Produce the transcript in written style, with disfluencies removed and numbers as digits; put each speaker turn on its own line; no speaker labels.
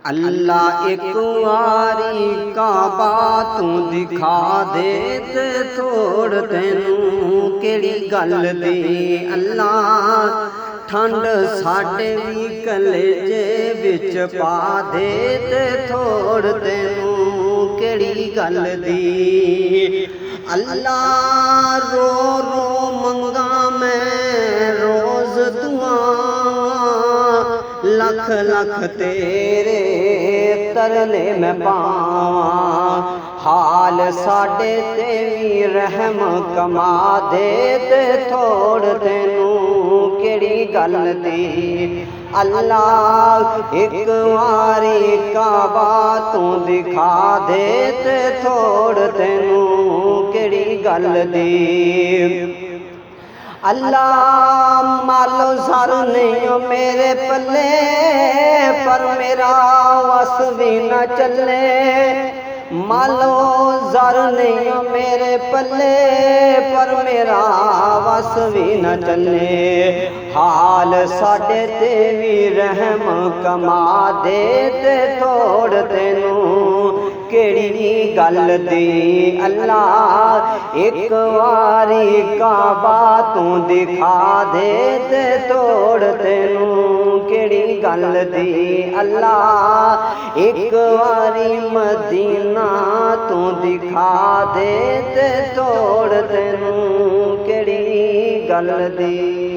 अल्लाह एक वारी काबा तू दिखा दे ते थोड़ तैनू केड़ी गल दी। अल्लाह ठंड साडे भी कलेजे विच पा दे ते थोड़ तैनू केड़ी गल दी। अल्लाह रो रो मंगा मैं रोज दुआ, लख लख तेरे तरले में पावां। हाल साडे ते भी रहम कमा दे ते थोड़ तैनू केड़ी गल दी। अल्लाह एक वारी काबा तू दिखा दे ते थोड़ तैनू केड़ी गल दी। अल्लाह मालो सर नहीं मेरे पल्ले, पर मेरा वस भी न चले। मालो जर नहीं मेरे पल्ले, पर मेरा वस भी न चले। हाल साडे ते भी रहम कमा दे ते थोड़ तैनू केड़ी गल दी। अल्लाह एक वारी काबा तू दिखा दे ते थोड़ तैनू केड़ी गल दी। अल्लाह एक वारी मदीना तू दिखा दे ते थोड़ तैनू केड़ी गल दी।